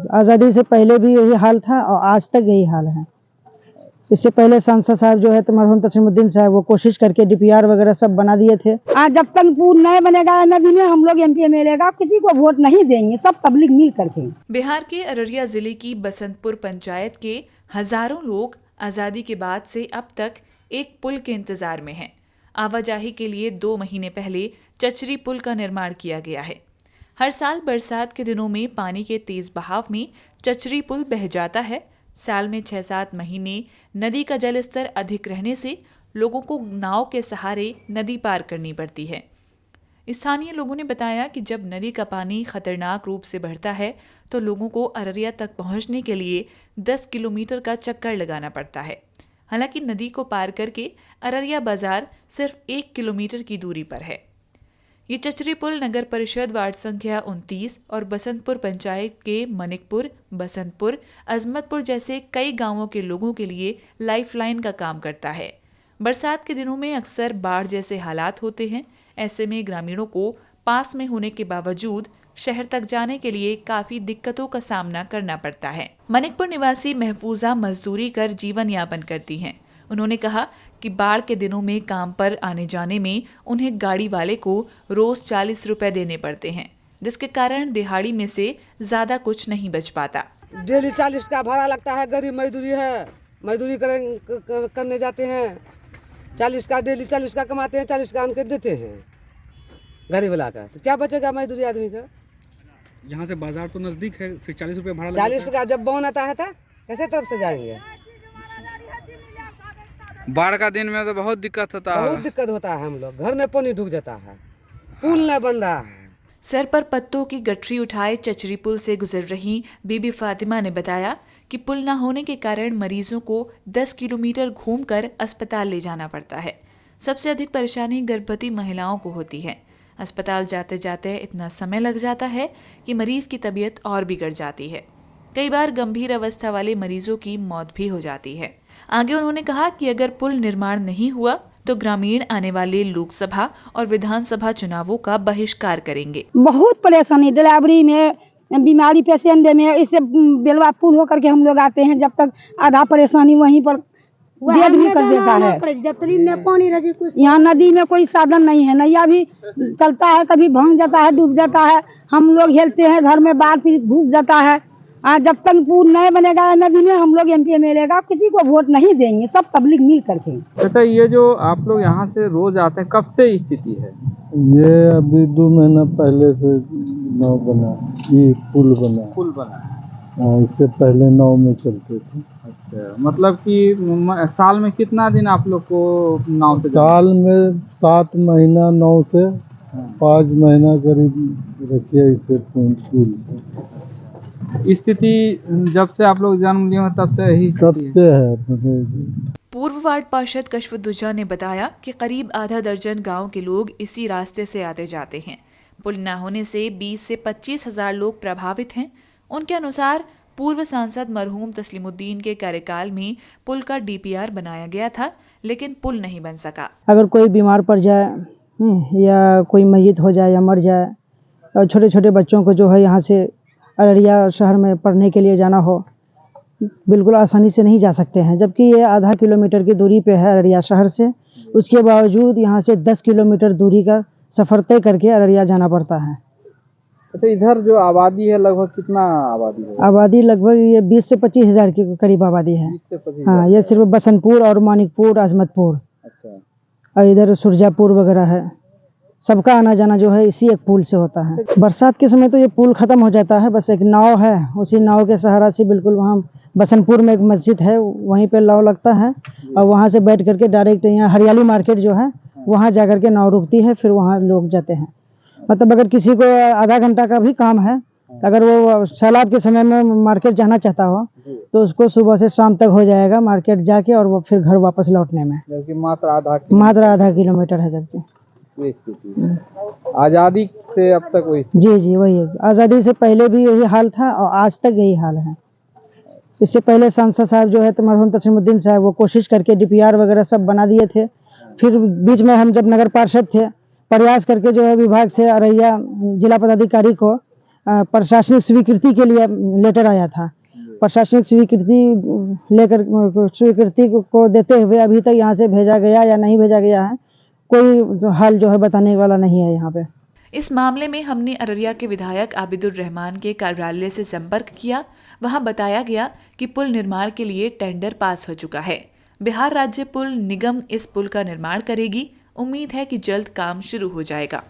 आज़ादी से पहले भी यही हाल था और आज तक यही हाल है। इससे पहले सांसद साहब जो है तो मरहूम तस्लीमुद्दीन साहब वो कोशिश करके डीपीआर वगैरह सब बना दिए थे। आज जब तक पुल नहीं बनेगा नदी में हम लोग एमपी एमएलए का किसी को वोट नहीं देंगे, सब पब्लिक मिल करके। बिहार के अररिया जिले की बसंतपुर पंचायत के हजारों लोग आज़ादी के बाद से अब तक एक पुल के इंतजार में हैं। आवाजाही के लिए 2 महीने पहले चचरी पुल का निर्माण किया गया है। हर साल बरसात के दिनों में पानी के तेज बहाव में चचरी पुल बह जाता है। साल में 6-7 महीने नदी का जलस्तर अधिक रहने से लोगों को नाव के सहारे नदी पार करनी पड़ती है। स्थानीय लोगों ने बताया कि जब नदी का पानी खतरनाक रूप से बढ़ता है तो लोगों को अररिया तक पहुंचने के लिए 10 किलोमीटर का चक्कर लगाना पड़ता है। हालांकि नदी को पार करके अररिया बाजार सिर्फ 1 किलोमीटर की दूरी पर है। ये चचरी पुल नगर परिषद वार्ड संख्या 29 और बसंतपुर पंचायत के मनिकपुर, बसंतपुर, अजमतपुर जैसे कई गांवों के लोगों के लिए लाइफलाइन का काम करता है। बरसात के दिनों में अक्सर बाढ़ जैसे हालात होते हैं। ऐसे में ग्रामीणों को पास में होने के बावजूद शहर तक जाने के लिए काफी दिक्कतों का सामना करना पड़ता है। मनिकपुर निवासी महफूजा मजदूरी कर जीवन यापन करती हैं। उन्होंने कहा कि बाढ़ के दिनों में काम पर आने जाने में उन्हें गाड़ी वाले को रोज 40 रुपए देने पड़ते हैं, जिसके कारण दिहाड़ी में से ज्यादा कुछ नहीं बच पाता। डेली 40 का भाड़ा लगता है। गरीब मजदूरी है, मजदूरी करने जाते हैं। 40 का डेली 40 का कमाते हैं, 40 का उनके देते हैं गरीब वाला का। तो क्या बचेगा मजदूरी आदमी का? यहाँ से बाजार तो नजदीक है, फिर 40 रुपये भाड़ा 40 का जब बौन आता है था कैसे तरफ से जाएंगे? बाढ़ का दिन में तो बहुत दिक्कत होता है। बहुत दिक्कत होता है। हम लोग घर में पानी ढुक जाता है, पुल नहीं बन रहा है। सर पर पत्तों की गठरी उठाए चचरी पुल से गुजर रही बीबी फातिमा ने बताया कि पुल न होने के कारण मरीजों को 10 किलोमीटर घूमकर अस्पताल ले जाना पड़ता है। सबसे अधिक परेशानी गर्भवती महिलाओं को होती है। अस्पताल जाते जाते इतना समय लग जाता है कि मरीज की तबीयत और बिगड़ जाती है। कई बार गंभीर अवस्था वाले मरीजों की मौत भी हो जाती है। आगे उन्होंने कहा कि अगर पुल निर्माण नहीं हुआ तो ग्रामीण आने वाले लोकसभा और विधानसभा चुनावों का बहिष्कार करेंगे। बहुत परेशानी डिलीवरी में, बीमारी पेशेंट में, इससे बेलवा पुल होकर के हम लोग आते हैं। जब तक आधा परेशानी वहीं पर डेड भी कर देता है। यहाँ नदी में कोई साधन नहीं है, नैया भी चलता है, कभी भांग जाता है, डूब जाता है। हम लोग हेलते हैं, घर में बाढ़ फिर घुस जाता है। आज जब तक पुल नहीं बनेगा नदी में हम लोग एमपी एमएलए का किसी को वोट नहीं देंगे, सब पब्लिक मिल करके। अच्छा, ये जो आप लोग यहाँ से रोज आते हैं, कब से स्थिति है? ये अभी 2 महीना पहले से नाव बना, ये पुल बना। इससे पहले नाव में चलते थे। अच्छा, मतलब कि साल में कितना दिन आप लोग को नाव से? साल में 7 महीना नाव से, 5 महीना करीब रखिए इससे पुल से। स्थिति जब से आप लोग जन्म लिए तब से ही है। पूर्व वार्ड पार्षद कशफुद्दुजा ने बताया कि करीब आधा दर्जन गांव के लोग इसी रास्ते से आते जाते हैं। पुल न होने से 20 से 25 हजार लोग प्रभावित हैं। उनके अनुसार पूर्व सांसद मरहूम तस्लीमुद्दीन के कार्यकाल में पुल का डीपीआर बनाया गया था, लेकिन पुल नहीं बन सका। अगर कोई बीमार पड़ जाए या कोई मैयत हो जाए या मर जाए और छोटे छोटे बच्चों को जो है यहाँ से अररिया शहर में पढ़ने के लिए जाना हो, बिल्कुल आसानी से नहीं जा सकते हैं। जबकि ये आधा किलोमीटर की दूरी पे है अररिया शहर से, उसके बावजूद यहाँ से 10 किलोमीटर दूरी का सफ़र तय करके अररिया जाना पड़ता है। अच्छा, इधर जो आबादी है लगभग कितना आबादी है? आबादी लगभग ये 20 से 25 हजार के करीब आबादी है। 20 से 25 हाँ, ये सिर्फ बसंतपुर और मानिकपुर, अजमतपुर, अच्छा, और इधर सुरजापुर वगैरह है। सबका आना जाना जो है इसी एक पुल से होता है। बरसात के समय तो ये पुल खत्म हो जाता है, बस एक नाव है, उसी नाव के सहारा से बिल्कुल वहाँ बसंतपुर में एक मस्जिद है, वहीं पे नाव लगता है और वहाँ से बैठ करके डायरेक्ट यहाँ हरियाली मार्केट जो है वहाँ जा करके नाव रुकती है, फिर वहाँ लोग जाते हैं। मतलब अगर किसी को आधा घंटा का भी काम है, अगर वो सैलाब के समय में मार्केट जाना चाहता हो तो उसको सुबह से शाम तक हो जाएगा मार्केट जाके, और वो फिर घर वापस लौटने में। जबकि मात्र आधा किलोमीटर है। जबकि आजादी से अब तक वही? जी वही है। आज़ादी से पहले भी यही हाल था और आज तक यही हाल है। इससे पहले सांसद साहब जो है तो मरहूम तस्लीमुद्दीन साहब वो कोशिश करके डीपीआर वगैरह सब बना दिए थे। फिर बीच में हम जब नगर पार्षद थे, प्रयास करके जो है विभाग से अररिया जिला पदाधिकारी को प्रशासनिक स्वीकृति के लिए लेटर आया था। प्रशासनिक स्वीकृति को देते हुए अभी तक यहाँ से भेजा गया या नहीं भेजा गया है, कोई हाल जो है बताने वाला नहीं है यहाँ पे। इस मामले में हमने अररिया के विधायक आबिदुर रहमान के कार्यालय से संपर्क किया। वहां बताया गया कि पुल निर्माण के लिए टेंडर पास हो चुका है। बिहार राज्य पुल निगम इस पुल का निर्माण करेगी। उम्मीद है कि जल्द काम शुरू हो जाएगा।